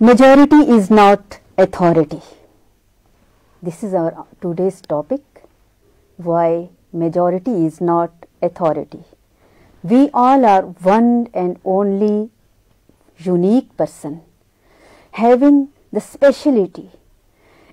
Majority is not authority. This is our today's topic. Why majority is not authority. We all are one and only unique person having the speciality.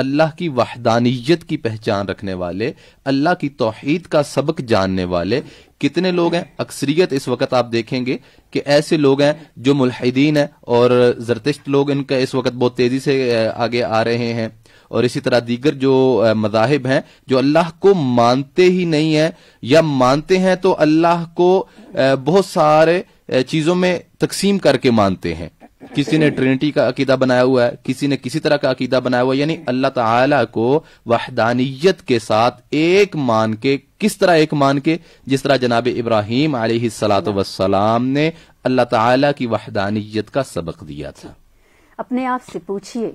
اللہ کی وحدانیت کی پہچان رکھنے والے، اللہ کی توحید کا سبق جاننے والے کتنے لوگ ہیں؟ اکثریت اس وقت آپ دیکھیں گے کہ ایسے لوگ ہیں جو ملحدین ہیں، اور زرتشت لوگ ان کا اس وقت بہت تیزی سے آگے آ رہے ہیں، اور اسی طرح دیگر جو مذاہب ہیں جو اللہ کو مانتے ہی نہیں ہیں، یا مانتے ہیں تو اللہ کو بہت سارے چیزوں میں تقسیم کر کے مانتے ہیں. کسی نے ٹرینٹی کا عقیدہ بنایا ہوا ہے، کسی نے کسی طرح کا عقیدہ بنایا ہوا ہے، یعنی اللہ تعالیٰ کو وحدانیت کے ساتھ ایک مان کے. کس طرح ایک مان کے؟ جس طرح جناب ابراہیم علیہ الصلاۃ والسلام نے اللہ تعالیٰ کی وحدانیت کا سبق دیا تھا. اپنے آپ سے پوچھئے،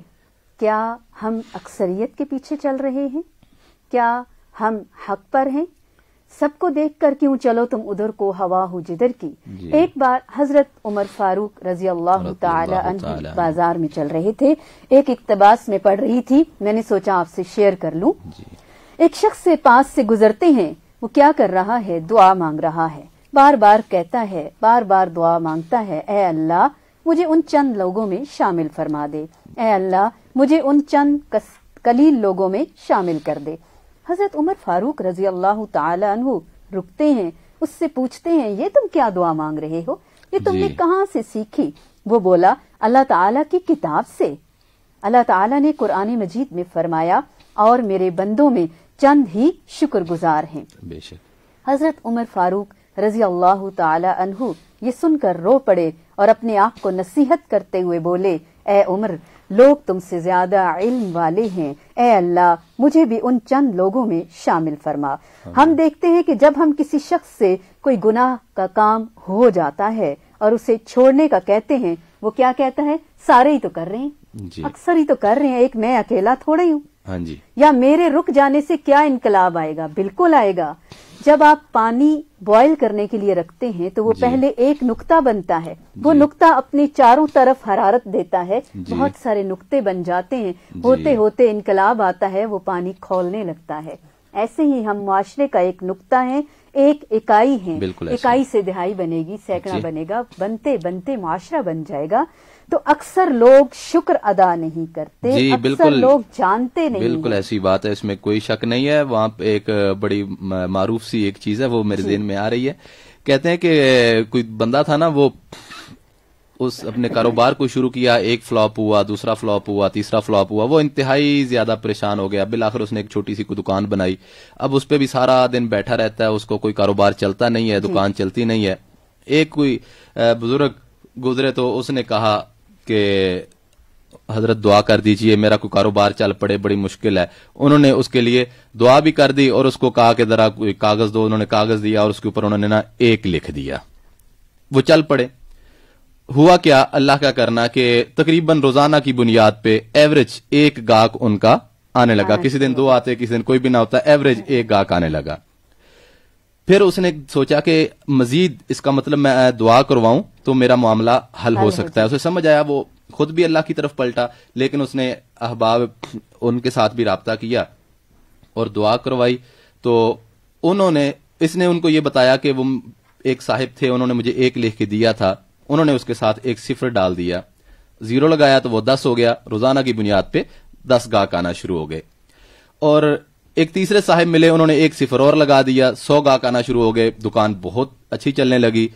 کیا ہم اکثریت کے پیچھے چل رہے ہیں؟ کیا ہم حق پر ہیں؟ سب کو دیکھ کر کیوں چلو تم ادھر کو ہوا ہو جدھر کی. ایک بار حضرت عمر فاروق رضی اللہ تعالی عنہ بازار میں چل رہے تھے، ایک اقتباس میں پڑھ رہی تھی، میں نے سوچا آپ سے شیئر کر لوں. ایک شخص سے پاس سے گزرتے ہیں، وہ کیا کر رہا ہے؟ دعا مانگ رہا ہے. بار بار کہتا ہے، بار بار دعا مانگتا ہے، اے اللہ مجھے ان چند لوگوں میں شامل فرما دے، اے اللہ مجھے ان چند قلیل لوگوں میں شامل کر دے. حضرت عمر فاروق رضی اللہ تعالی عنہ رکتے ہیں، اس سے پوچھتے ہیں، یہ تم کیا دعا مانگ رہے ہو؟ یہ تم نے کہاں سے سیکھی؟ وہ بولا، اللہ تعالیٰ کی کتاب سے. اللہ تعالیٰ نے قرآن مجید میں فرمایا، اور میرے بندوں میں چند ہی شکر گزار ہیں. بے شک. حضرت عمر فاروق رضی اللہ تعالی عنہ یہ سن کر رو پڑے اور اپنے آپ کو نصیحت کرتے ہوئے بولے، اے عمر لوگ تم سے زیادہ علم والے ہیں، اے اللہ مجھے بھی ان چند لوگوں میں شامل فرما. ہم دیکھتے ہیں کہ جب ہم کسی شخص سے کوئی گناہ کا کام ہو جاتا ہے اور اسے چھوڑنے کا کہتے ہیں، وہ کیا کہتا ہے؟ سارے ہی تو کر رہے ہیں، اکثر ہی تو کر رہے ہیں، ایک میں اکیلا تھوڑا ہی ہوں. ہاں جی. یا میرے رک جانے سے کیا انقلاب آئے گا؟ بالکل آئے گا. جب آپ پانی بوائل کرنے کے لیے رکھتے ہیں تو وہ پہلے ایک نقطہ بنتا ہے، وہ نقطہ اپنے چاروں طرف حرارت دیتا ہے، بہت سارے نقطے بن جاتے ہیں، ہوتے ہوتے انقلاب آتا ہے، وہ پانی کھولنے لگتا ہے. ایسے ہی ہم معاشرے کا ایک نقطہ ہے، ایک اکائی ہے. اکائی سے دہائی بنے گی، سینکڑا بنے گا، بنتے بنتے معاشرہ بن جائے گا. تو اکثر لوگ شکر ادا نہیں کرتے، اکثر لوگ جانتے نہیں. بالکل ایسی بات ہے، اس میں کوئی شک نہیں ہے. وہاں پہ ایک بڑی معروف سی ایک چیز ہے، وہ میرے ذہن میں آ رہی ہے. کہتے ہیں کہ کوئی بندہ تھا نا، وہ اس اپنے کاروبار کو شروع کیا، ایک فلاپ ہوا، دوسرا فلاپ ہوا، تیسرا فلاپ ہوا، وہ انتہائی زیادہ پریشان ہو گیا. بالآخر اس نے ایک چھوٹی سی کوئی دکان بنائی. اب اس پہ بھی سارا دن بیٹھا رہتا ہے، اس کو کوئی کاروبار چلتا نہیں ہے، دکان چلتی نہیں ہے. ایک کوئی بزرگ گزرے تو اس نے کہا کہ حضرت دعا کر دیجئے، میرا کوئی کاروبار چل پڑے، بڑی مشکل ہے. انہوں نے اس کے لیے دعا بھی کر دی اور اس کو کہا کہ ذرا کوئی کاغذ دو. انہوں نے کاغذ دیا اور اس کے اوپر انہوں نے نا ایک لکھ دیا. وہ چل پڑے. ہوا کیا؟ اللہ کا کرنا کہ تقریباً روزانہ کی بنیاد پہ ایوریج ایک گاہک ان کا آنے لگا. کسی دن دو آتے، کسی دن کوئی بھی نہ ہوتا، ایوریج ایک گاہک آنے لگا. پھر اس نے سوچا کہ مزید اس کا مطلب میں دعا کرواؤں تو میرا معاملہ حل ہو سکتا ہے. اسے سمجھ آیا، وہ خود بھی اللہ کی طرف پلٹا، لیکن اس نے احباب ان کے ساتھ بھی رابطہ کیا اور دعا کروائی. تو اس نے ان کو یہ بتایا کہ وہ ایک صاحب تھے، انہوں نے مجھے ایک لکھ کے دیا تھا. انہوں نے اس کے ساتھ ایک صفر ڈال دیا، زیرو لگایا تو وہ 10 ہو گیا. روزانہ کی بنیاد پہ 10 گاہک آنا شروع ہو گئے. اور ایک تیسرے صاحب ملے، انہوں نے ایک صفر اور لگا دیا، 100 گاہک آنا شروع ہو گئے. دکان بہت اچھی چلنے لگی.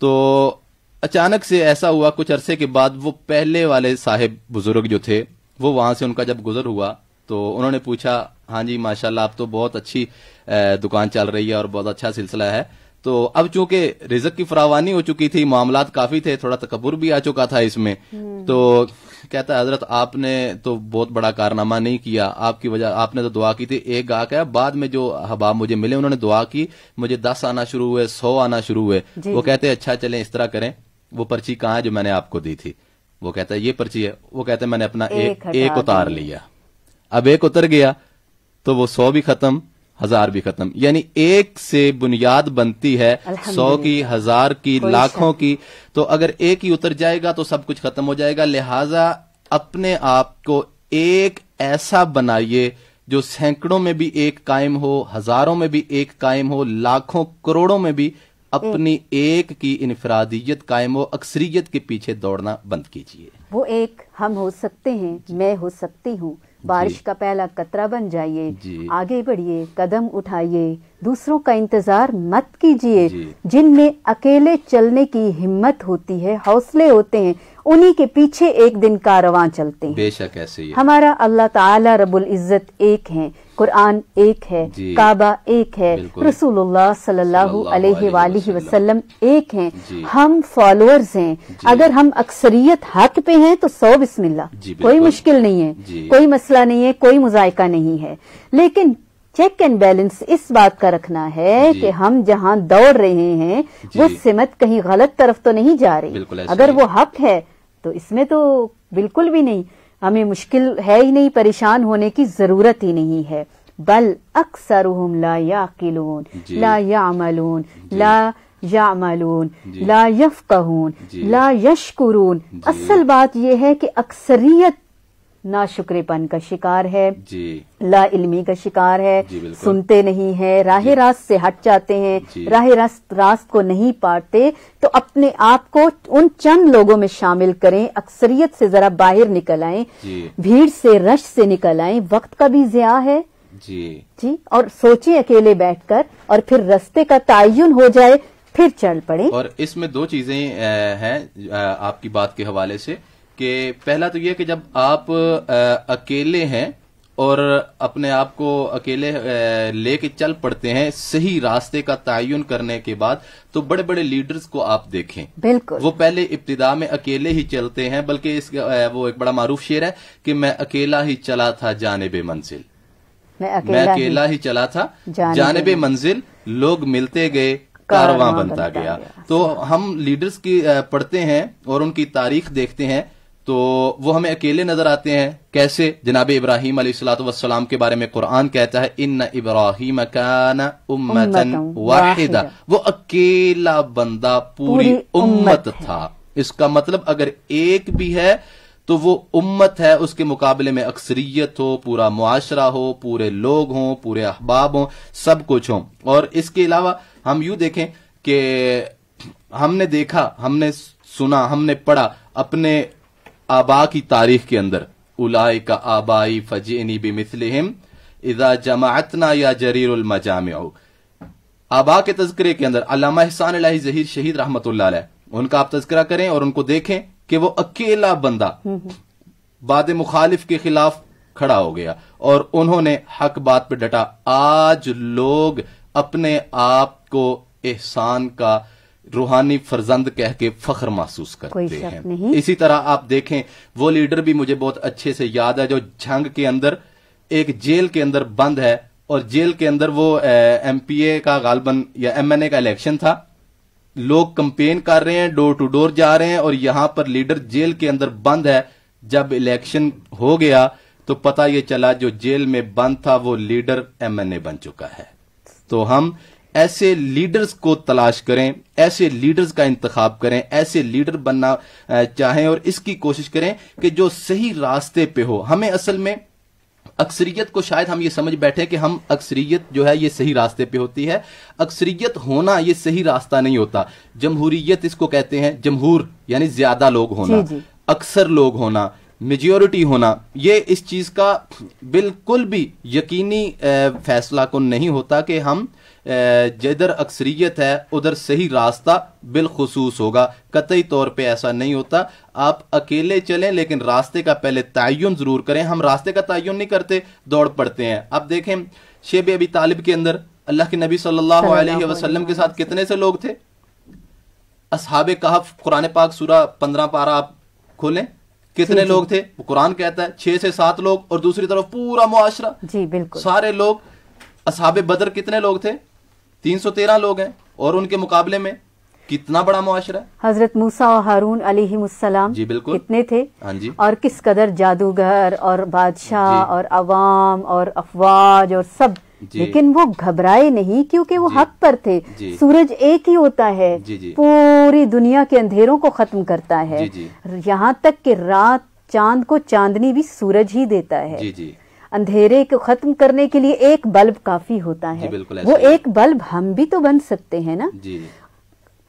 تو اچانک سے ایسا ہوا، کچھ عرصے کے بعد وہ پہلے والے صاحب بزرگ جو تھے، وہ وہاں سے ان کا جب گزر ہوا تو انہوں نے پوچھا، ہاں جی ماشاءاللہ اب تو بہت اچھی دکان چل رہی ہے اور بہت اچھا سلسلہ ہے. تو اب چونکہ رزق کی فراوانی ہو چکی تھی، معاملات کافی تھے، تھوڑا تکبر بھی آ چکا تھا اس میں. تو کہتا ہے حضرت آپ نے تو بہت بڑا کارنامہ نہیں کیا، آپ کی وجہ، آپ نے تو دعا کی تھی ایک گاہک ہے. بعد میں جو احباب مجھے ملے انہوں نے دعا کی، مجھے 10 آنا شروع ہوئے، 100 آنا شروع ہوئے. وہ کہتے ہیں اچھا چلیں اس طرح کریں، وہ پرچی کہاں ہے جو میں نے آپ کو دی تھی؟ وہ کہتا ہے یہ پرچی ہے. وہ کہتے ہیں میں نے اپنا ایک اتار لیا. اب ایک اتر گیا تو وہ 100 بھی ختم، 1000 بھی ختم. یعنی ایک سے بنیاد بنتی ہے 100 کی، 1000 کی، لاکھوں کی. تو اگر ایک ہی اتر جائے گا تو سب کچھ ختم ہو جائے گا. لہٰذا اپنے آپ کو ایک ایسا بنائیے جو سینکڑوں میں بھی ایک قائم ہو، ہزاروں میں بھی ایک قائم ہو، لاکھوں کروڑوں میں بھی اپنی ایک کی انفرادیت قائم ہو. اکثریت کے پیچھے دوڑنا بند کیجیے. وہ ایک ہم ہو سکتے ہیں، میں ہو سکتی ہوں، بارش کا پہلا قطرہ بن جائیے، جی آگے بڑھیے، قدم اٹھائیے، دوسروں کا انتظار مت کیجیے۔ جی جن میں اکیلے چلنے کی ہمت ہوتی ہے، حوصلے ہوتے ہیں، انہی کے پیچھے ایک دن کارواں چلتے ہیں۔ بے شک ایسے ہی ہے۔ ہمارا اللہ تعالی رب العزت ایک ہے، قرآن ایک ہے، جی کعبہ ایک ہے، بالکل۔ رسول اللہ صلی اللہ علیہ وآلہ وسلم ایک ہیں، جی ہم فالوورز ہیں۔ اگر ہم اکثریت حق پہ ہیں تو سو بسم اللہ، جی کوئی بالکل۔ مشکل نہیں ہے، جی کوئی مسئلہ نہیں ہے، کوئی مذائقہ نہیں ہے، لیکن چیک اینڈ بیلنس اس بات کا رکھنا ہے جی کہ ہم جہاں دوڑ رہے ہیں وہ جی سمت کہیں غلط طرف تو نہیں جا رہی۔ بالکل ایسا اگر ہی۔ وہ حق ہے تو اس میں تو بالکل بھی نہیں، ہمیں مشکل ہے ہی نہیں، پریشان ہونے کی ضرورت ہی نہیں ہے۔ بل اکثرهم لا یعقلون جی لا یعملون جی لا یعملون جی لا یفقہون جی لا یشکرون۔ جی اصل بات یہ ہے کہ اکثریت ناشکرے پن کا شکار ہے، جی لا علمی کا شکار ہے، جی بالکل۔ سنتے نہیں ہیں، راہ جی راست سے ہٹ جاتے ہیں، جی راہ راست کو نہیں پاتے، تو اپنے آپ کو ان چند لوگوں میں شامل کریں، اکثریت سے ذرا باہر نکل آئیں، جی بھیڑ سے رش سے نکل آئیں، وقت کا بھی ضیاع ہے جی جی، اور سوچیں اکیلے بیٹھ کر، اور پھر رستے کا تعین ہو جائے پھر چل پڑیں۔ اور اس میں دو چیزیں ہیں آپ کی بات کے حوالے سے، کہ پہلا تو یہ کہ جب آپ اکیلے ہیں اور اپنے آپ کو اکیلے لے کے چل پڑتے ہیں صحیح راستے کا تعین کرنے کے بعد، تو بڑے بڑے لیڈرز کو آپ دیکھیں، بالکل وہ پہلے ابتدا میں اکیلے ہی چلتے ہیں، بلکہ وہ ایک بڑا معروف شعر ہے کہ میں اکیلا ہی چلا تھا جانب منزل، میں اکیلا ہی چلا تھا جانب منزل، لوگ ملتے گئے کارواں بنتا گیا۔ تو ہم لیڈرز کی پڑھتے ہیں اور ان کی تاریخ دیکھتے ہیں تو وہ ہمیں اکیلے نظر آتے ہیں۔ کیسے؟ جناب ابراہیم علیہ الصلوۃ والسلام کے بارے میں قرآن کہتا ہے ان ابراہیم کان امۃ واحدہ، وہ اکیلا بندہ پوری امت تھا۔ اس کا مطلب اگر ایک بھی ہے تو وہ امت ہے، اس کے مقابلے میں اکثریت ہو، پورا معاشرہ ہو، پورے لوگ ہوں، پورے احباب ہوں، سب کچھ ہوں۔ اور اس کے علاوہ ہم یوں دیکھیں کہ ہم نے دیکھا، ہم نے سنا، ہم نے پڑھا اپنے آبا کی تاریخ کے اندر، اولئک آبائی فجئنی بمثلہم اذا جمعتنا یا جریر المجامع، آبا کے تذکرے کے اندر علامہ احسان الہی ظہیر شہید رحمت اللہ علیہ، ان کا آپ تذکرہ کریں اور ان کو دیکھیں کہ وہ اکیلا بندہ باد مخالف کے خلاف کھڑا ہو گیا اور انہوں نے حق بات پہ ڈٹا۔ آج لوگ اپنے آپ کو احسان کا روحانی فرزند کہہ کے فخر محسوس کرتے ہیں۔ اسی طرح آپ دیکھیں وہ لیڈر بھی مجھے بہت اچھے سے یاد ہے جو جھنگ کے اندر ایک جیل کے اندر بند ہے، اور جیل کے اندر وہ ایم پی اے کا غالباً یا ایم این اے کا الیکشن تھا، لوگ کمپین کر رہے ہیں، ڈور ٹو ڈور جا رہے ہیں، اور یہاں پر لیڈر جیل کے اندر بند ہے۔ جب الیکشن ہو گیا تو پتہ یہ چلا جو جیل میں بند تھا وہ لیڈر ایم این اے بن چکا ہے۔ تو ہم ایسے لیڈرز کو تلاش کریں، ایسے لیڈرز کا انتخاب کریں، ایسے لیڈر بننا چاہیں اور اس کی کوشش کریں کہ جو صحیح راستے پہ ہو۔ ہمیں اصل میں اکثریت کو شاید ہم یہ سمجھ بیٹھے کہ ہم اکثریت جو ہے یہ صحیح راستے پہ ہوتی ہے، اکثریت ہونا یہ صحیح راستہ نہیں ہوتا۔ جمہوریت اس کو کہتے ہیں، جمہور یعنی زیادہ لوگ ہونا، اکثر لوگ ہونا، میجورٹی ہونا، یہ اس چیز کا بالکل بھی یقینی فیصلہ کن نہیں ہوتا کہ ہم جدھر اکثریت ہے ادھر صحیح راستہ بالخصوص ہوگا، قطعی طور پہ ایسا نہیں ہوتا۔ آپ اکیلے چلیں لیکن راستے کا پہلے تعین ضرور کریں۔ ہم راستے کا تعین نہیں کرتے، دوڑ پڑتے ہیں۔ اب دیکھیں شیب ابی طالب کے اندر اللہ کے نبی صلی اللہ علیہ وسلم کے ساتھ کتنے سے لوگ تھے؟ اصحاب کہف، قرآن پاک سورہ 15 پارہ آپ کھولیں، کتنے لوگ تھے؟ وہ قرآن کہتا ہے 6 سے 7 لوگ، اور دوسری طرف پورا معاشرہ، جی بالکل سارے لوگ۔ اصحاب بدر کتنے لوگ تھے؟ 313 لوگ ہیں، اور ان کے مقابلے میں کتنا بڑا معاشرہ ہے۔ حضرت موسیٰ و ہارون علیہ السلام جی بالکل کتنے تھے، ہاں جی، اور کس قدر جادوگر اور بادشاہ اور عوام اور افواج اور سب، لیکن وہ گھبرائے نہیں کیونکہ وہ حق پر تھے۔ سورج ایک ہی ہوتا ہے، پوری دنیا کے اندھیروں کو ختم کرتا ہے، یہاں تک کہ رات چاند کو چاندنی بھی سورج ہی دیتا ہے۔ اندھیرے کو ختم کرنے کے لیے ایک بلب کافی ہوتا ہے، وہ ایک بلب ہم بھی تو بن سکتے ہیں نا۔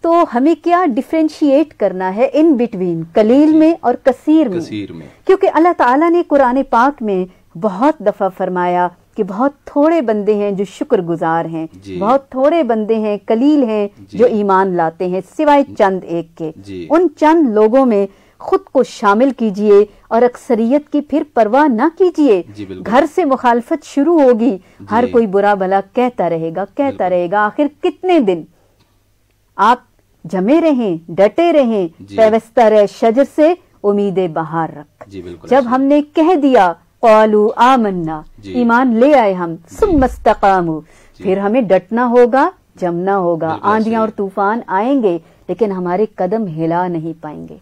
تو ہمیں کیا ڈیفرینشیٹ کرنا ہے ان بٹوین، قلیل میں اور کثیر میں، کیونکہ اللہ تعالیٰ نے قرآن پاک میں بہت دفعہ فرمایا کہ بہت تھوڑے بندے ہیں جو شکر گزار ہیں، بہت تھوڑے بندے ہیں، قلیل ہیں جو ایمان لاتے ہیں سوائے چند ایک کے. ان چند لوگوں میں خود کو شامل کیجئے اور اکثریت کی پھر پرواہ نہ کیجئے. گھر سے مخالفت شروع ہوگی، ہر کوئی برا بھلا کہتا رہے گا. آخر کتنے دن آپ جمے رہیں، ڈٹے رہیں، پیوستہ رہ شجر سے امید بہار رکھ. جب ہم نے کہہ دیا قالوا آمنا، ایمان لے آئے ہم، ثم استقاموا، پھر ہمیں ڈٹنا ہوگا، جمنا ہوگا. آندیاں اور طوفان آئیں گے لیکن ہمارے قدم ہلا نہیں پائیں گے.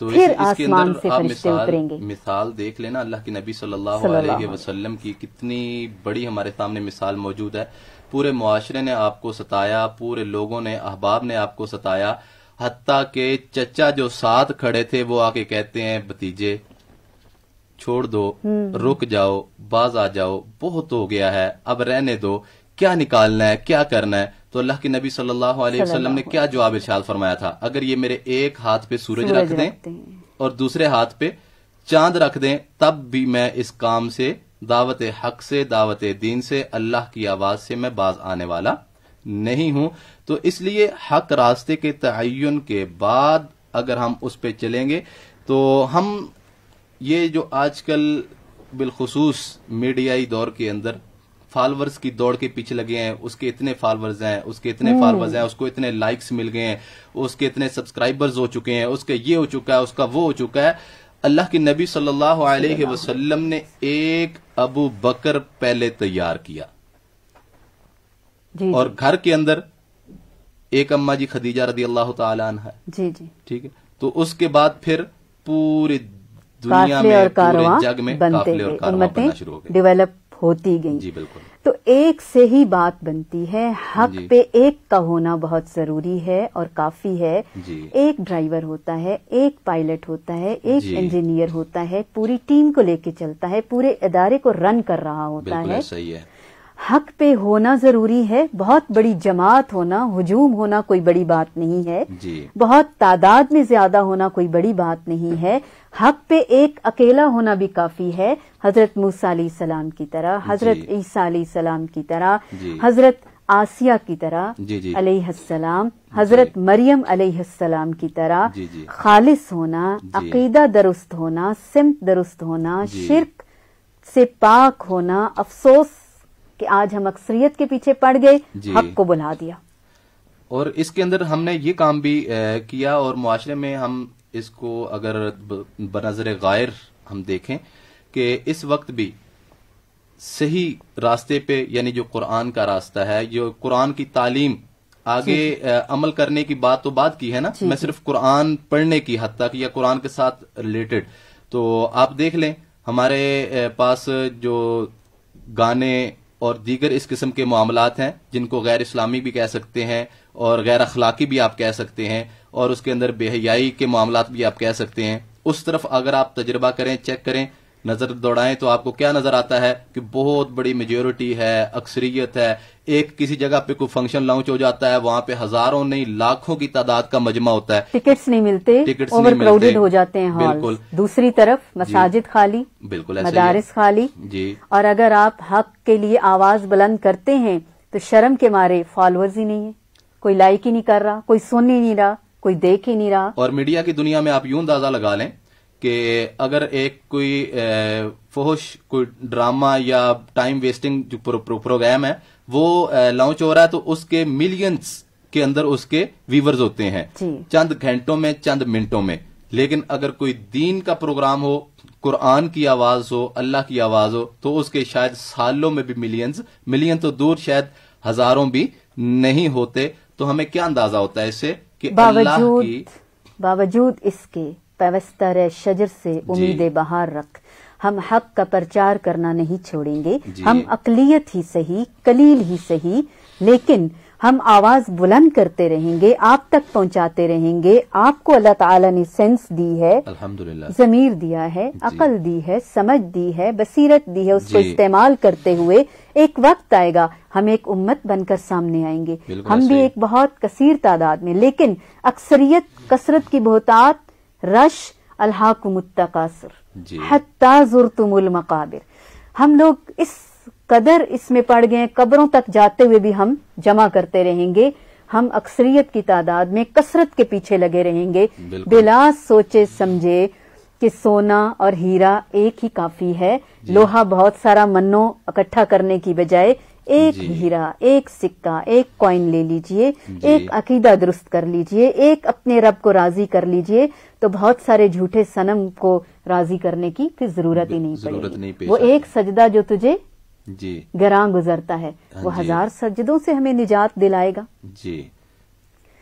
تو پھر اس کے آسمان اندر سے آپ فرشتے اتریں گے. مثال دیکھ لینا اللہ کے نبی صلی اللہ علیہ وسلم کی کتنی بڑی ہمارے سامنے مثال موجود ہے. پورے معاشرے نے آپ کو ستایا، پورے لوگوں نے، احباب نے آپ کو ستایا، حتیٰ کہ چچا جو ساتھ کھڑے تھے وہ آ کے کہتے ہیں بھتیجے چھوڑ دو، رک جاؤ، باز آ جاؤ، بہت ہو گیا ہے، اب رہنے دو، کیا نکالنا ہے، کیا کرنا ہے. تو اللہ کے نبی صلی اللہ علیہ وسلم نے کیا جواب ارشاد فرمایا تھا؟ اگر یہ میرے ایک ہاتھ پہ سورج رکھ دیں اور دوسرے ہاتھ پہ چاند رکھ دیں تب بھی میں اس کام سے، دعوت حق سے، دعوت دین سے، اللہ کی آواز سے میں باز آنے والا نہیں ہوں. تو اس لیے حق راستے کے تعین کے بعد اگر ہم اس پہ چلیں گے تو ہم یہ جو آج کل بالخصوص میڈیائی دور کے اندر فالورز کی دوڑ کے پیچھے لگے ہیں، اس کے اتنے فالورز ہیں، اس کے اتنے فالورز ہیں، اس کو اتنے لائکس مل گئے ہیں، اس کے اتنے سبسکرائبرز ہو چکے ہیں، اس کا یہ ہو چکا ہے، اس کا وہ ہو چکا ہے. اللہ کے نبی صلی اللہ علیہ وسلم نے ایک ابو بکر پہلے تیار کیا اور گھر کے اندر ایک اماں جی خدیجہ رضی اللہ تعالی عنہ ہے، ٹھیک ہے. تو اس کے بعد پھر پوری دنیا میں، پورے جگ میں قافلے اور کارواں بننا شروع ہو گئے، ڈیولپ ہوتی گئی. جی بالکل. تو ایک سے ہی بات بنتی ہے. حق پہ ایک کا ہونا بہت ضروری ہے اور کافی ہے. ایک ڈرائیور ہوتا ہے، ایک پائلٹ ہوتا ہے، ایک انجینئر ہوتا ہے، پوری ٹیم کو لے کے چلتا ہے، پورے ادارے کو رن کر رہا ہوتا ہے. صحیح ہے. حق پہ ہونا ضروری ہے. بہت بڑی جماعت ہونا، ہجوم ہونا کوئی بڑی بات نہیں ہے. بہت تعداد میں زیادہ ہونا کوئی بڑی بات نہیں ہے. حق پہ ایک اکیلا ہونا بھی کافی ہے. حضرت موسیٰ علیہ السلام کی طرح، حضرت عیسیٰ علیہ السلام کی طرح، حضرت آسیہ کی طرح علیہ السلام، حضرت مریم علیہ السلام کی طرح خالص ہونا، عقیدہ درست ہونا، سمت درست ہونا، شرک سے پاک ہونا. افسوس کہ آج ہم اکثریت کے پیچھے پڑ گئے، حق کو بلا دیا. اور اس کے اندر ہم نے یہ کام بھی کیا اور معاشرے میں ہم اس کو اگر بنظر غائر ہم دیکھیں کہ اس وقت بھی صحیح راستے پہ، یعنی جو قرآن کا راستہ ہے، جو قرآن کی تعلیم آگے عمل کرنے کی بات تو بات کی ہے نا، میں صرف قرآن پڑھنے کی حد تک یا قرآن کے ساتھ ریلیٹڈ. تو آپ دیکھ لیں ہمارے پاس جو گانے اور دیگر اس قسم کے معاملات ہیں جن کو غیر اسلامی بھی کہہ سکتے ہیں اور غیر اخلاقی بھی آپ کہہ سکتے ہیں، اور اس کے اندر بے حیائی کے معاملات بھی آپ کہہ سکتے ہیں. اس طرف اگر آپ تجربہ کریں، چیک کریں، نظر دوڑائیں تو آپ کو کیا نظر آتا ہے کہ بہت بڑی میجورٹی ہے، اکثریت ہے. ایک کسی جگہ پہ کوئی فنکشن لانچ ہو جاتا ہے، وہاں پہ ہزاروں نہیں لاکھوں کی تعداد کا مجمع ہوتا ہے، ٹکٹس نہیں ملتے، اوور کراؤڈڈ ہو جاتے ہیں ہال. دوسری طرف مساجد خالی، بالکل مدارس خالی. اور اگر آپ حق کے لیے آواز بلند کرتے ہیں تو شرم کے مارے فالوورز ہی نہیں ہے، کوئی لائک ہی نہیں کر رہا، کوئی سن ہی نہیں رہا، کوئی دیکھ ہی نہیں رہا. اور میڈیا کی دنیا میں آپ یوں اندازہ لگا لیں کہ اگر ایک کوئی فحش کوئی ڈرامہ یا ٹائم ویسٹنگ جو پروگرام ہے وہ لانچ ہو رہا ہے تو اس کے ملینز کے اندر اس کے ویورز ہوتے ہیں چند گھنٹوں میں، چند منٹوں میں. لیکن اگر کوئی دین کا پروگرام ہو، قرآن کی آواز ہو، اللہ کی آواز ہو، تو اس کے شاید سالوں میں بھی ملین تو دور شاید ہزاروں بھی نہیں ہوتے. تو ہمیں کیا اندازہ ہوتا ہے اس سے کہ باوجود اس کے پیوستہ رہ شجر سے امید بہار رکھ، ہم حق کا پرچار کرنا نہیں چھوڑیں گے. ہم اقلیت ہی صحیح، قلیل ہی صحیح، لیکن ہم آواز بلند کرتے رہیں گے، آپ تک پہنچاتے رہیں گے. آپ کو اللہ تعالیٰ نے سینس دی ہے، الحمدللہ ضمیر دیا ہے، عقل دی ہے، سمجھ دی ہے، بصیرت دی ہے. اس کو استعمال کرتے ہوئے ایک وقت آئے گا ہم ایک امت بن کر سامنے آئیں گے. ہم بھی ایک بہت کثیر تعداد میں، لیکن اکثریت کثرت کی بہتات، رش الہاکم التکاثر حتی زرتم المقابر. ہم لوگ اس قدر اس میں پڑ گئے، قبروں تک جاتے ہوئے بھی ہم جمع کرتے رہیں گے، ہم اکثریت کی تعداد میں کثرت کے پیچھے لگے رہیں گے، بلا سوچے سمجھے کہ سونا اور ہیرا ایک ہی کافی ہے، لوہا بہت سارا منو اکٹھا کرنے کی بجائے ایک ہیرا، ایک سکہ، ایک کوئن لے لیجئے، ایک عقیدہ درست کر لیجئے، ایک اپنے رب کو راضی کر لیجئے، تو بہت سارے جھوٹے صنم کو راضی کرنے کی پھر ضرورت ہی نہیں پڑے گی۔ وہ ایک سجدہ جو تجھے گراں گزرتا ہے وہ 1000 سجدوں سے ہمیں نجات دلائے گا۔ جی،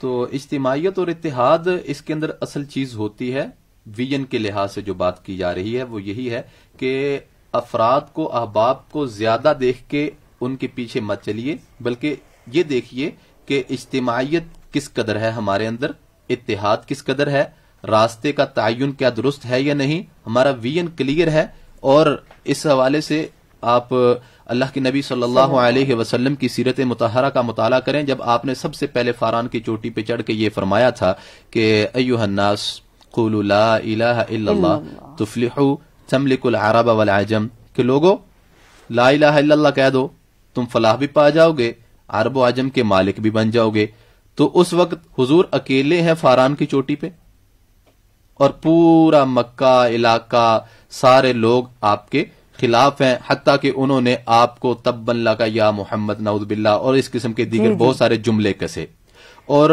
تو اجتماعیت اور اتحاد اس کے اندر اصل چیز ہوتی ہے۔ ویژن کے لحاظ سے جو بات کی جا رہی ہے وہ یہی ہے کہ افراد کو، احباب کو زیادہ دیکھ کے ان کے پیچھے مت چلیے، بلکہ یہ دیکھیے کہ اجتماعیت کس قدر ہے ہمارے اندر، اتحاد کس قدر ہے، راستے کا تعین کیا درست ہے یا نہیں، ہمارا ویژن کلیئر ہے۔ اور اس حوالے سے آپ اللہ کے نبی صلی اللہ علیہ وسلم کی سیرت مطہرہ کا مطالعہ کریں، جب آپ نے سب سے پہلے فاران کی چوٹی پہ چڑھ کے یہ فرمایا تھا کہ ایھا الناس قولوا لا الہ الا اللہ تفلحوا تملکوا العرب والعجم، کہ لوگو لا الہ الا اللہ کہہ دو، تم فلاح بھی پا جاؤ گے، عرب و عجم کے مالک بھی بن جاؤ گے۔ تو اس وقت حضور اکیلے ہیں فاران کی چوٹی پہ، اور پورا مکہ علاقہ سارے لوگ آپ کے خلاف ہیں، حتیٰ کہ انہوں نے آپ کو تبن لکا یا محمد نعوذ باللہ اور اس قسم کے دیگر بہت سارے جملے کسے۔ اور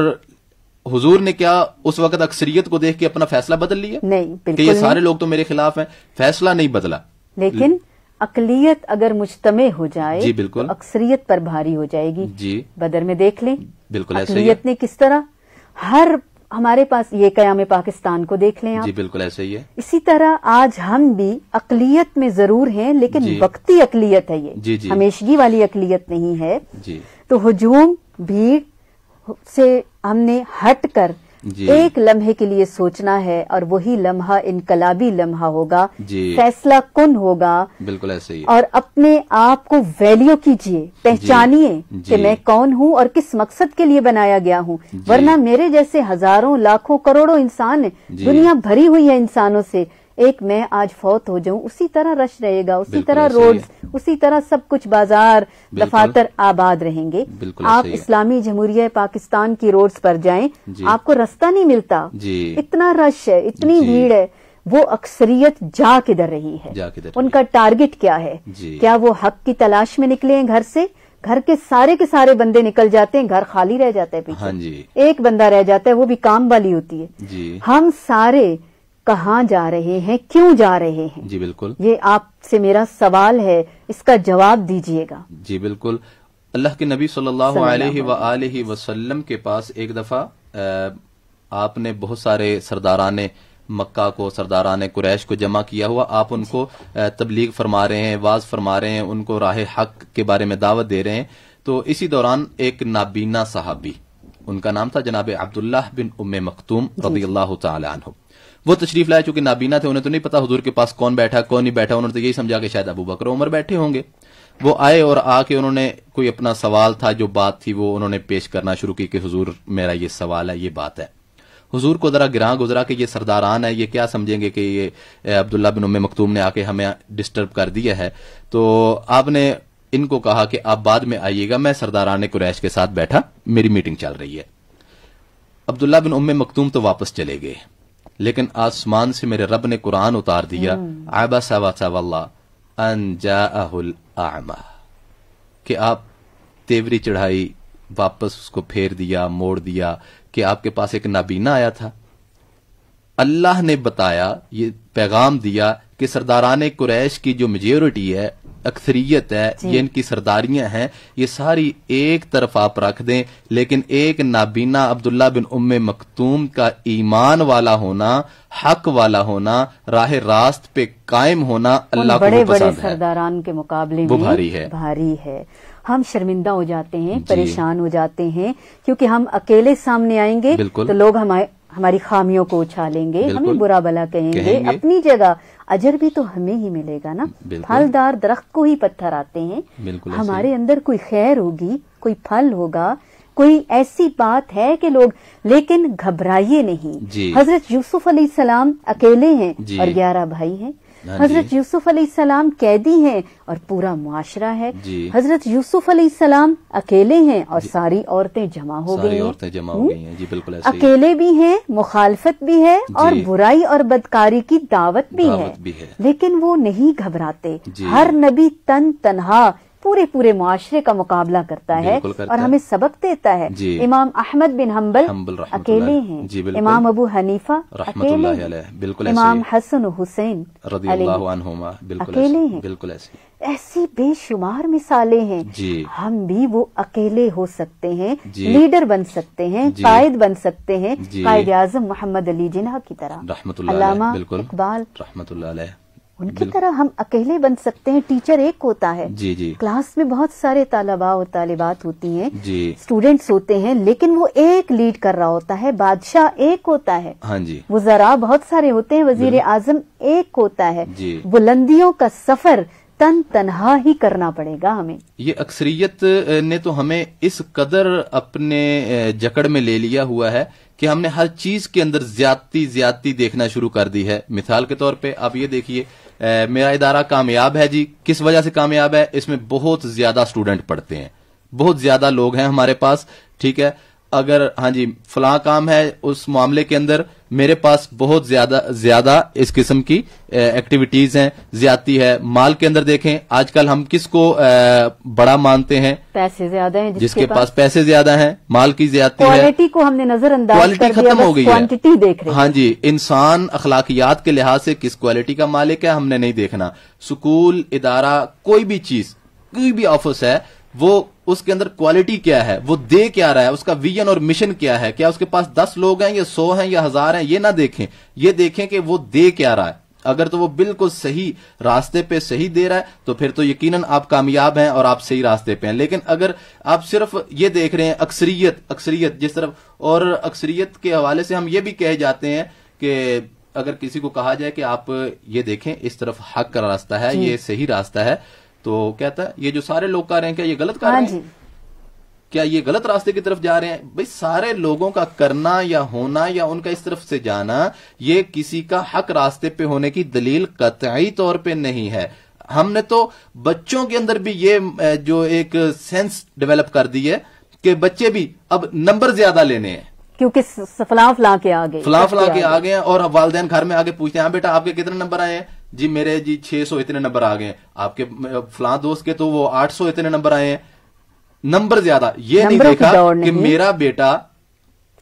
حضور نے کیا اس وقت اکثریت کو دیکھ کے اپنا فیصلہ بدل لیا؟ نہیں، بالکل کہ یہ سارے لوگ تو میرے خلاف ہیں، فیصلہ نہیں بدلا۔ لیکن اقلیت اگر مجتمع ہو جائے جی بالکل اکثریت پر بھاری ہو جائے گی۔ جی بدر میں دیکھ لیں، بالکل ایسے ہی اقلیت نے کس طرح ہمارے پاس یہ قیام پاکستان کو دیکھ لیں آپ، جی بالکل ایسے ہی ہے۔ اسی طرح آج ہم بھی اقلیت میں ضرور ہیں، لیکن وقتی اقلیت ہے، یہ ہمیشگی والی اقلیت نہیں ہے۔ تو ہجوم بھیڑ سے ہم نے ہٹ کر ایک لمحے کے لیے سوچنا ہے، اور وہی لمحہ انقلابی لمحہ ہوگا، فیصلہ کن ہوگا۔ بالکل ایسے ہی۔ اور اپنے آپ کو ویلیو کیجئے، پہچانیے کہ میں کون ہوں اور کس مقصد کے لیے بنایا گیا ہوں، ورنہ میرے جیسے ہزاروں لاکھوں کروڑوں انسان ہیں، دنیا بھری ہوئی ہے انسانوں سے، ایک میں آج فوت ہو جاؤں اسی طرح رش رہے گا، اسی طرح روڈز، اسی طرح سب کچھ بازار دفاتر آباد رہیں گے۔ آپ اسلامی جمہوریہ پاکستان کی روڈز پر جائیں، آپ کو رستہ نہیں ملتا، اتنا رش ہے، اتنی بھیڑ ہے۔ وہ اکثریت جا کدھر رہی ہے، ان کا ٹارگٹ کیا ہے؟ کیا وہ حق کی تلاش میں نکلے ہیں گھر سے؟ گھر کے سارے بندے نکل جاتے ہیں، گھر خالی رہ جاتا ہے، پیچھے ایک بندہ رہ جاتا ہے، وہ بھی کام والی ہوتی ہے۔ ہم سارے کہاں جا رہے ہیں، کیوں جا رہے ہیں؟ جی بالکل، یہ آپ سے میرا سوال ہے، اس کا جواب دیجئے گا۔ جی بالکل۔ اللہ کے نبی صلی اللہ علیہ وآلہ وسلم کے پاس ایک دفعہ آپ نے بہت سارے سرداران مکہ کو، سرداران قریش کو جمع کیا ہوا، آپ ان کو تبلیغ فرما رہے ہیں، واعظ فرما رہے ہیں، ان کو راہ حق کے بارے میں دعوت دے رہے ہیں۔ تو اسی دوران ایک نابینا صحابی، ان کا نام تھا جناب عبداللہ بن ام مکتوم رضی اللہ تعالی عنہ، وہ تشریف لائے، چونکہ نابینا تھے، انہیں تو نہیں پتا حضور کے پاس کون بیٹھا کون نہیں بیٹھا، انہوں نے تو یہی سمجھا کہ شاید ابو بکر عمر بیٹھے ہوں گے۔ وہ آئے اور آ کے انہوں نے کوئی اپنا سوال تھا، جو بات تھی وہ انہوں نے پیش کرنا شروع کی کہ حضور میرا یہ سوال ہے، یہ بات ہے۔ حضور کو ذرا گراں گزرا کہ یہ سرداران ہے، یہ کیا سمجھیں گے کہ یہ عبداللہ بن ام مکتوم نے آ کے ہمیں ڈسٹرب کر دیا ہے۔ تو آپ نے ان کو کہا کہ آپ بعد میں آئیے گا، میں سرداران قریش کے ساتھ بیٹھا، میری میٹنگ چل رہی ہے۔ عبداللہ بن ام مکتوم تو واپس چلے گئے، لیکن آسمان سے میرے رب نے قرآن اتار دیا، عبس وتولی ان جاءہ الاعمی، کہ آپ تیوری چڑھائی، واپس اس کو پھیر دیا، موڑ دیا کہ آپ کے پاس ایک نابینا آیا تھا۔ اللہ نے بتایا، یہ پیغام دیا کہ سرداران قریش کی جو میجورٹی ہے، اکثریت ہے، یہ ان کی سرداریاں ہیں، یہ ساری ایک طرف آپ رکھ دیں، لیکن ایک نابینا عبداللہ بن ام مکتوم کا ایمان والا ہونا، حق والا ہونا، راہ راست پہ قائم ہونا اللہ کو بڑے پسند ہے، سرداران کے مقابلے وہ میں بھاری ہے۔ ہم شرمندہ ہو جاتے ہیں، پریشان ہو جاتے ہیں، کیونکہ ہم اکیلے سامنے آئیں گے تو لوگ ہماری خامیوں کو اچھالیں گے، ہمیں برا بھلا کہیں گے۔ اپنی جگہ اجر بھی تو ہمیں ہی ملے گا نا، پھلدار درخت کو ہی پتھر آتے ہیں، ہمارے اندر کوئی خیر ہوگی، کوئی پھل ہوگا، کوئی ایسی بات ہے کہ لوگ، لیکن گھبرائیے نہیں۔ حضرت یوسف علیہ السلام اکیلے ہیں اور 11 بھائی ہیں، حضرت یوسف علیہ السلام قیدی ہیں اور پورا معاشرہ ہے. جی. حضرت یوسف علیہ السلام اکیلے ہیں اور ساری عورتیں جمع ہو گئی ہیں. عورتیں جمع ہو گئی ہیں. جی بالکل ایسے ہی. اکیلے بھی ہیں, مخالفت بھی ہے اور برائی اور بدکاری کی دعوت بھی ہے, لیکن وہ نہیں گھبراتے. ہر نبی تنہا پورے معاشرے کا مقابلہ کرتا ہے اور ہمیں سبق دیتا ہے. امام احمد بن حنبل اکیلے ہیں, امام ابو حنیفہ اکیلے ہیں, امام حسن و حسین رضی اللہ عنہما اکیلے ہیں. بالکل ایسے ایسی بے شمار مثالیں ہیں. ہم بھی وہ اکیلے ہو سکتے ہیں, لیڈر بن سکتے ہیں, قائد بن سکتے ہیں, قائد اعظم محمد علی جناح کی طرح, علامہ اقبال رحمۃ اللہ علیہ, ان کی طرح ہم اکیلے بن سکتے ہیں. ٹیچر ایک ہوتا ہے, کلاس میں بہت سارے طلباء اور طالبات ہوتی ہیں, اسٹوڈینٹس ہوتے ہیں, لیکن وہ ایک لیڈ کر رہا ہوتا ہے. بادشاہ ایک ہوتا ہے, وزراء بہت سارے ہوتے ہیں, وزیر اعظم ایک ہوتا ہے. بلندیوں کا سفر تنہا ہی کرنا پڑے گا ہمیں. یہ اکثریت نے تو ہمیں اس قدر اپنے جکڑ میں لے لیا ہوا ہے کہ ہم نے ہر چیز کے اندر زیادتی دیکھنا شروع کر دی ہے. مثال کے طور پہ آپ یہ دیکھیے, میرا ادارہ کامیاب ہے. جی کس وجہ سے کامیاب ہے؟ اس میں بہت زیادہ سٹوڈنٹ پڑھتے ہیں, بہت زیادہ لوگ ہیں ہمارے پاس. ٹھیک ہے, اگر ہاں جی فلاں کام ہے, اس معاملے کے اندر میرے پاس بہت زیادہ اس قسم کی ایکٹیویٹیز ہیں, زیادتی ہے. مال کے اندر دیکھیں آج کل ہم کس کو بڑا مانتے ہیں؟ پیسے زیادہ ہیں, جس کے پاس پیسے زیادہ ہیں, مال کی زیادتی ہے. کوالٹی کو ہم نے نظر انداز کر دیا, ختم ہو گئی کوانٹٹی دیکھ رہے ہیں. ہاں جی, انسان اخلاقیات کے لحاظ سے کس کوالٹی کا مالک ہے ہم نے نہیں دیکھنا. سکول, ادارہ, کوئی بھی چیز, کوئی بھی آفس ہے, وہ اس کے اندر کوالٹی کیا ہے, وہ دے کیا رہا ہے, اس کا ویژن اور مشن کیا ہے, کیا اس کے پاس 10 لوگ ہیں یا 100 ہیں یا 1000 ہیں, یہ نہ دیکھیں, یہ دیکھیں کہ وہ دے کیا رہا ہے. اگر تو وہ بالکل صحیح راستے پہ صحیح دے رہا ہے تو پھر تو یقیناً آپ کامیاب ہیں اور آپ صحیح راستے پہ ہیں. لیکن اگر آپ صرف یہ دیکھ رہے ہیں اکثریت جس طرف, اور اکثریت کے حوالے سے ہم یہ بھی کہے جاتے ہیں کہ اگر کسی کو کہا جائے کہ آپ یہ دیکھیں اس طرف حق کا راستہ ہے, یہ صحیح راستہ ہے, تو کہتا ہے یہ جو سارے لوگ کر رہے ہیں کیا یہ غلط کر رہے ہیں, کیا یہ غلط راستے کی طرف جا رہے ہیں؟ بھئی سارے لوگوں کا کرنا یا ہونا یا ان کا اس طرف سے جانا یہ کسی کا حق راستے پہ ہونے کی دلیل قطعی طور پہ نہیں ہے. ہم نے تو بچوں کے اندر بھی یہ جو ایک سینس ڈیولپ کر دی ہے کہ بچے بھی اب نمبر زیادہ لینے ہیں, کیونکہ فلاں کے آگے ہیں, اور والدین گھر میں آگے پوچھتے ہیں, ہاں بیٹا آپ کے کتنے نمبر آئے ہیں؟ جی میرے 600 اتنے نمبر آ گئے ہیں. آپ کے فلاں دوست کے تو وہ 800 اتنے نمبر آئے ہیں. نمبر زیادہ, یہ نہیں دیکھا کہ میرا بیٹا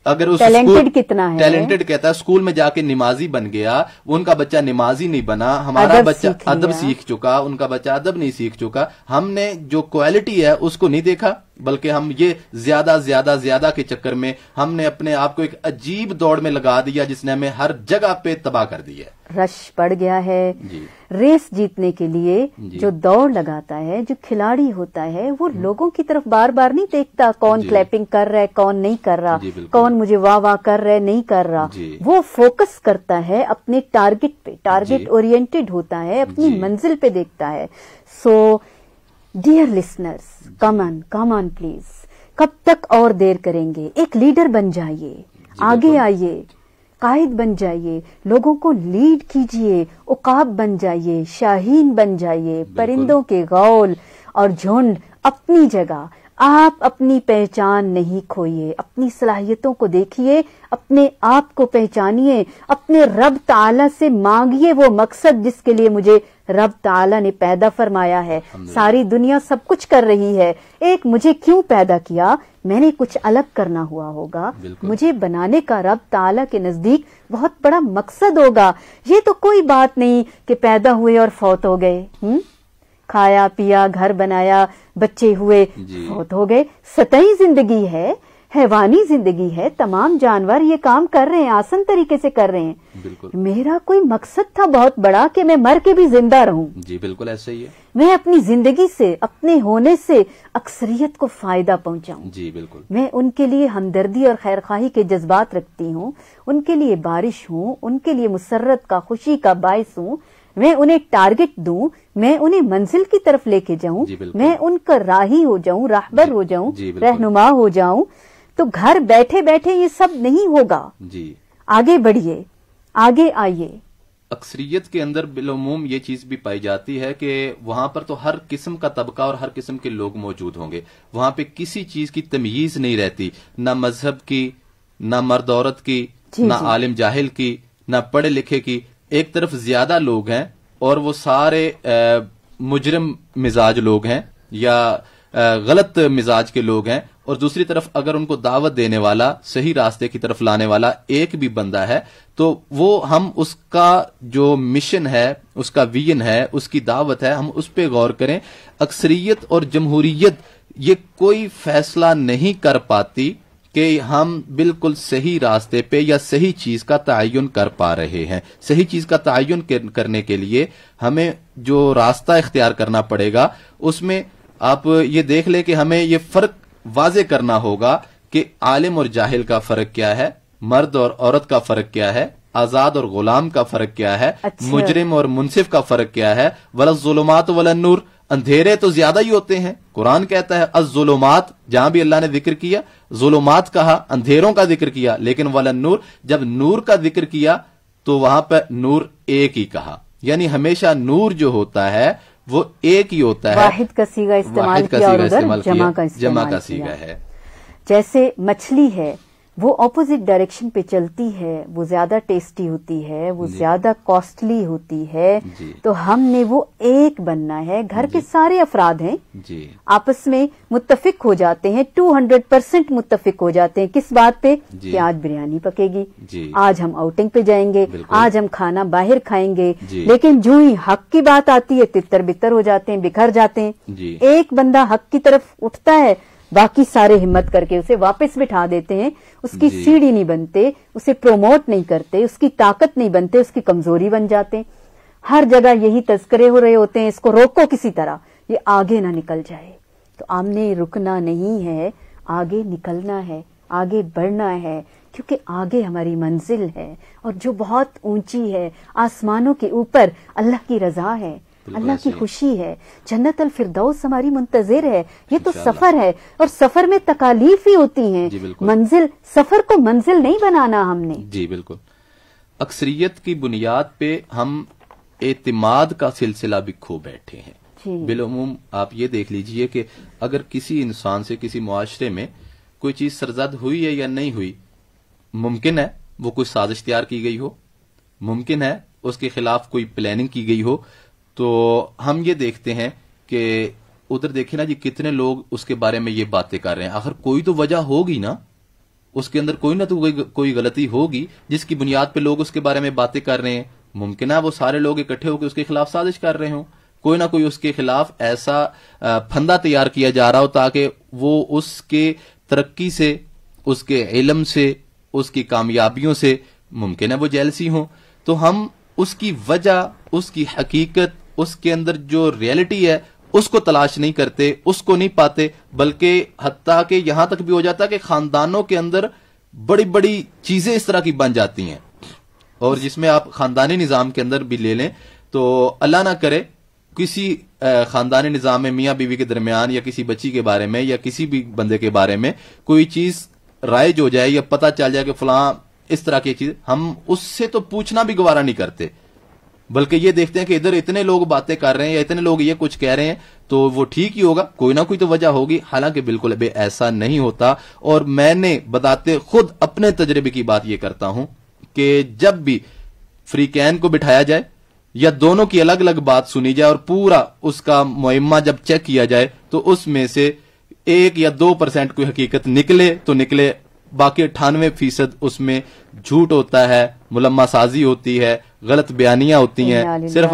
اگر اس ٹیلنٹڈ کہتا ہے, اسکول میں جا کے نمازی بن گیا, ان کا بچہ نمازی نہیں بنا, ہمارا بچہ ادب سیکھ چکا, ان کا بچہ ادب نہیں سیکھ چکا. ہم نے جو کوالٹی ہے اس کو نہیں دیکھا, بلکہ ہم یہ زیادہ کے چکر میں ہم نے اپنے آپ کو ایک عجیب دوڑ میں لگا دیا جس نے ہمیں ہر جگہ پہ تباہ کر دی ہے. رش پڑ گیا ہے. ریس جیتنے کے لیے جو دوڑ لگاتا ہے, جو کھلاڑی ہوتا ہے, وہ لوگوں کی طرف بار بار نہیں دیکھتا کون کلیپنگ کر رہا ہے, کون نہیں کر رہا, کون مجھے واہ کر رہا ہے, نہیں کر رہا. وہ فوکس کرتا ہے اپنے ٹارگٹ پہ, ٹارگٹ اورینٹڈ ہوتا ہے, اپنی منزل پہ دیکھتا ہے. So dear listeners, come on please, کب تک اور دیر کریں گے؟ ایک لیڈر بن جائیے, آگے آئیے, قائد بن جائیے, لوگوں کو لیڈ کیجئے, عقاب بن جائیے, شاہین بن جائیے, پرندوں کے غول اور جھنڈ اپنی جگہ. آپ اپنی پہچان نہیں کھوئیے, اپنی صلاحیتوں کو دیکھیے, اپنے آپ کو پہچانیے, اپنے رب تعالی سے مانگیے وہ مقصد جس کے لیے مجھے رب تعالی نے پیدا فرمایا ہے. ساری دنیا سب کچھ کر رہی ہے, ایک مجھے کیوں پیدا کیا؟ میں نے کچھ الگ کرنا ہوا ہوگا, مجھے بنانے کا رب تعالی کے نزدیک بہت بڑا مقصد ہوگا. یہ تو کوئی بات نہیں کہ پیدا ہوئے اور فوت ہو گئے, کھایا پیا, گھر بنایا, بچے ہوئے, فوت ہو گئے. سطحی زندگی ہے, حیوانی زندگی ہے, تمام جانور یہ کام کر رہے ہیں, آسان طریقے سے کر رہے ہیں. میرا کوئی مقصد تھا بہت بڑا کہ میں مر کے بھی زندہ رہوں. جی بالکل ایسے ہی ہے. میں اپنی زندگی سے, اپنے ہونے سے اکثریت کو فائدہ پہنچاؤں. جی بالکل. میں ان کے لیے ہمدردی اور خیرخواہی کے جذبات رکھتی ہوں, ان کے لیے بارش ہوں, ان کے لیے مسرت کا, خوشی کا باعث ہوں. میں انہیں ٹارگٹ دوں, میں انہیں منزل کی طرف لے کے جاؤں, میں ان کا راہی ہو جاؤں, راہبر ہو جاؤں, رہنما ہو جاؤں. تو گھر بیٹھے بیٹھے یہ سب نہیں ہوگا. جی. آگے بڑھیے, آگے آئیے, اکثریت کے اندر بالعموم یہ چیز بھی پائی جاتی ہے کہ وہاں پر تو ہر قسم کا طبقہ اور ہر قسم کے لوگ موجود ہوں گے. وہاں پہ کسی چیز کی تمیز نہیں رہتی، نہ مذہب کی، نہ مرد عورت کی، نہ عالم جاہل کی، نہ پڑھے لکھے کی. ایک طرف زیادہ لوگ ہیں اور وہ سارے مجرم مزاج لوگ ہیں یا غلط مزاج کے لوگ ہیں، اور دوسری طرف اگر ان کو دعوت دینے والا، صحیح راستے کی طرف لانے والا ایک بھی بندہ ہے تو وہ ہم اس کا جو مشن ہے، اس کا ویژن ہے، اس کی دعوت ہے، ہم اس پہ غور کریں. اکثریت اور جمہوریت یہ کوئی فیصلہ نہیں کر پاتی کہ ہم بالکل صحیح راستے پہ یا صحیح چیز کا تعین کر پا رہے ہیں. صحیح چیز کا تعین کرنے کے لیے ہمیں جو راستہ اختیار کرنا پڑے گا، اس میں آپ یہ دیکھ لیں کہ ہمیں یہ فرق واضح کرنا ہوگا کہ عالم اور جاہل کا فرق کیا ہے، مرد اور عورت کا فرق کیا ہے، آزاد اور غلام کا فرق کیا ہے، مجرم اور منصف کا فرق کیا ہے. ولا الظلمات ولا النور، اندھیرے تو زیادہ ہی ہوتے ہیں. قرآن کہتا ہے الظلمات، جہاں بھی اللہ نے ذکر کیا ظلمات کہا، اندھیروں کا ذکر کیا، لیکن ولا النور جب نور کا ذکر کیا تو وہاں پہ نور ایک ہی کہا. یعنی ہمیشہ نور جو ہوتا ہے وہ ایک ہی ہوتا ہے، واحد کا صیغہ استعمال کیا اور ادھر جمع کا صیغہ ہے. جیسے مچھلی ہے وہ اپوزٹ ڈائریکشن پہ چلتی ہے، وہ زیادہ ٹیسٹی ہوتی ہے، وہ زیادہ کاسٹلی ہوتی ہے، تو ہم نے وہ ایک بننا ہے. گھر کے سارے افراد ہیں، آپس میں متفق ہو جاتے ہیں، 200% متفق ہو جاتے ہیں. کس بات پہ؟ کہ آج بریانی پکے گی، آج ہم آؤٹنگ پہ جائیں گے، آج ہم کھانا باہر کھائیں گے. لیکن جو ہی حق کی بات آتی ہے تتر بتر ہو جاتے ہیں، بکھر جاتے ہیں. ایک بندہ حق کی طرف اٹھتا ہے، باقی سارے ہمت کر کے اسے واپس بٹھا دیتے ہیں. اس کی سیڑھی نہیں بنتے، اسے پروموٹ نہیں کرتے، اس کی طاقت نہیں بنتے، اس کی کمزوری بن جاتے ہیں. ہر جگہ یہی تذکرے ہو رہے ہوتے ہیں، اس کو روکو کسی طرح، یہ آگے نہ نکل جائے. تو ہم نے رکنا نہیں ہے، آگے نکلنا ہے، آگے بڑھنا ہے، کیونکہ آگے ہماری منزل ہے اور جو بہت اونچی ہے، آسمانوں کے اوپر اللہ کی رضا ہے، اللہ کی خوشی ہے، جنت الفردوس ہماری منتظر ہے. یہ تو سفر ہے اور سفر میں تکالیف ہی ہوتی ہیں. منزل، سفر کو منزل نہیں بنانا ہم نے. جی بالکل. اکثریت کی بنیاد پہ ہم اعتماد کا سلسلہ بھی کھو بیٹھے ہیں. بالعموم آپ یہ دیکھ لیجئے کہ اگر کسی انسان سے کسی معاشرے میں کوئی چیز سرزد ہوئی ہے یا نہیں ہوئی، ممکن ہے وہ کوئی سازش تیار کی گئی ہو، ممکن ہے اس کے خلاف کوئی پلاننگ کی گئی ہو، تو ہم یہ دیکھتے ہیں کہ ادھر دیکھیں نا جی کتنے لوگ اس کے بارے میں یہ باتیں کر رہے ہیں. آخر کوئی تو وجہ ہوگی نا، اس کے اندر کوئی نہ تو کوئی غلطی ہوگی جس کی بنیاد پہ لوگ اس کے بارے میں باتیں کر رہے ہیں. ممکن ہے وہ سارے لوگ اکٹھے ہو کے اس کے خلاف سازش کر رہے ہوں، کوئی نہ کوئی اس کے خلاف ایسا پھندا تیار کیا جا رہا ہو تاکہ وہ اس کے ترقی سے، اس کے علم سے، اس کی کامیابیوں سے ممکن ہے وہ جیلسی ہوں. تو ہم اس کی وجہ، اس کی حقیقت، اس کے اندر جو ریئلٹی ہے اس کو تلاش نہیں کرتے، اس کو نہیں پاتے، بلکہ حتیٰ کہ یہاں تک بھی ہو جاتا ہے کہ خاندانوں کے اندر بڑی بڑی چیزیں اس طرح کی بن جاتی ہیں. اور جس میں آپ خاندانی نظام کے اندر بھی لے لیں تو اللہ نہ کرے کسی خاندانی نظام میں میاں بیوی کے درمیان یا کسی بچی کے بارے میں یا کسی بھی بندے کے بارے میں کوئی چیز رائج ہو جائے یا پتہ چل جائے کہ فلاں اس طرح کی چیز، ہم اس سے تو پوچھنا بھی گوارا نہیں کرتے، بلکہ یہ دیکھتے ہیں کہ ادھر اتنے لوگ باتیں کر رہے ہیں یا اتنے لوگ یہ کچھ کہہ رہے ہیں تو وہ ٹھیک ہی ہوگا، کوئی نہ کوئی تو وجہ ہوگی. حالانکہ بالکل بے ایسا نہیں ہوتا. اور میں نے بتاتے خود اپنے تجربے کی بات یہ کرتا ہوں کہ جب بھی فریقین کو بٹھایا جائے یا دونوں کی الگ الگ بات سنی جائے اور پورا اس کا معمہ جب چیک کیا جائے تو اس میں سے 1 یا 2% کوئی حقیقت نکلے تو نکلے، باقی 98% اس میں جھوٹ ہوتا ہے، ملمہ سازی ہوتی ہے، غلط بیانیاں ہوتی ہیں، صرف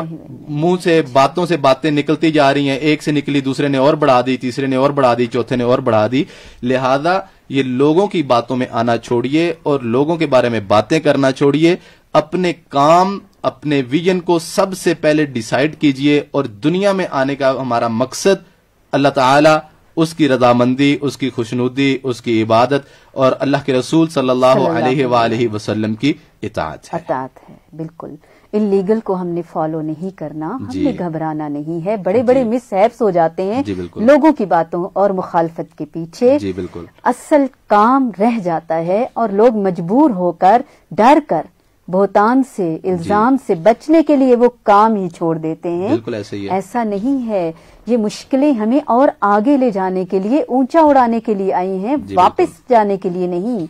منہ سے باتوں سے باتیں نکلتی جا رہی ہیں، ایک سے نکلی دوسرے نے اور بڑھا دی، تیسرے نے اور بڑھا دی، چوتھے نے اور بڑھا دی. لہذا یہ لوگوں کی باتوں میں آنا چھوڑیے اور لوگوں کے بارے میں باتیں کرنا چھوڑیے. اپنے کام، اپنے ویژن کو سب سے پہلے ڈیسائیڈ کیجئے، اور دنیا میں آنے کا ہمارا مقصد اللہ تعالی، اس کی رضامندی، اس کی خوشنودی، اس کی عبادت اور اللہ کے رسول صلی اللہ علیہ وآلہ وسلم کی اطاعت ہے. بالکل انلیگل کو ہم نے فالو نہیں کرنا، ہم نے گھبرانا نہیں ہے. بڑے بڑے مس ہیپس ہو جاتے ہیں لوگوں کی باتوں اور مخالفت کے پیچھے. جی بالکل. اصل کام رہ جاتا ہے اور لوگ مجبور ہو کر، ڈر کر بہتان سے الزام سے بچنے کے لیے وہ کام ہی چھوڑ دیتے ہیں. بالکل ایسے ہی ہے. ایسا نہیں ہے. یہ مشکلیں ہمیں اور آگے لے جانے کے لیے، اونچا اڑانے کے لیے آئی ہیں، واپس جانے کے لیے نہیں.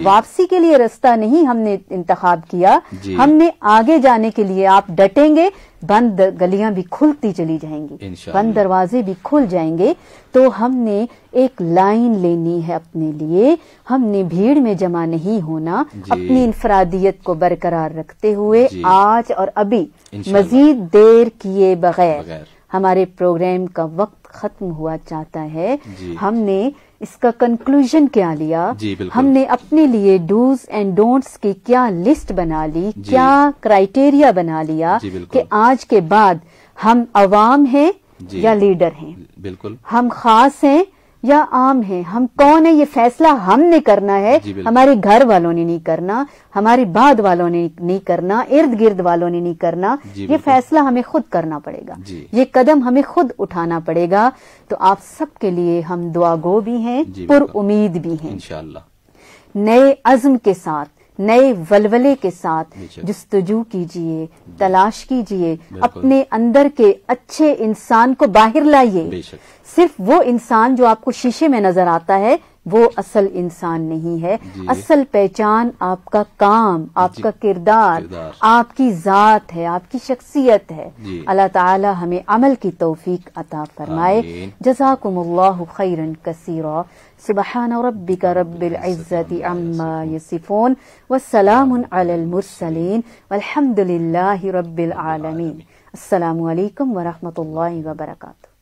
واپسی کے لیے راستہ نہیں ہم نے انتخاب کیا، ہم نے آگے جانے کے لیے. آپ ڈٹیں گے، بند گلیاں بھی کھلتی چلی جائیں گی، بند دروازے بھی کھل جائیں گے. تو ہم نے ایک لائن لینی ہے اپنے لیے. ہم نے بھیڑ میں جمع نہیں ہونا. اپنی انفرادیت کو برقرار رکھتے ہوئے آج اور ابھی مزید دیر کیے بغیر، ہمارے پروگرام کا وقت ختم ہوا چاہتا ہے. ہم نے اس کا کنکلوژن کیا لیا؟ ہم نے اپنے لیے ڈوز اینڈ ڈونٹس کی کیا لسٹ بنا لی، کیا کرائیٹیریا بنا لیا کہ آج کے بعد ہم عوام ہیں یا لیڈر ہیں، بالکل ہم خاص ہیں یا عام ہیں، ہم کون ہیں یہ فیصلہ ہم نے کرنا ہے. ہمارے گھر والوں نے نہیں کرنا، ہمارے بعد والوں نے نہیں کرنا، ارد گرد والوں نے نہیں کرنا. یہ فیصلہ ہمیں خود کرنا پڑے گا، یہ قدم ہمیں خود اٹھانا پڑے گا. تو آپ سب کے لیے ہم دعا گو بھی ہیں، پر امید بھی ہیں. انشاءاللہ نئے عزم کے ساتھ، نئے ولولے کے ساتھ جستجو کیجئے، تلاش کیجئے، اپنے اندر کے اچھے انسان کو باہر لائیے. صرف وہ انسان جو آپ کو شیشے میں نظر آتا ہے وہ اصل انسان نہیں ہے. اصل پہچان آپ کا کام، آپ کا کردار، آپ کی ذات ہے، آپ کی شخصیت ہے. اللہ تعالی ہمیں عمل کی توفیق عطا فرمائے. جزاکم اللہ خیرا کثیرا. سبحان ربک رب العزت عما یصفون والسلام علی المرسلین والحمد للہ رب العالمین. السلام علیکم ورحمۃ اللہ وبرکاتہ.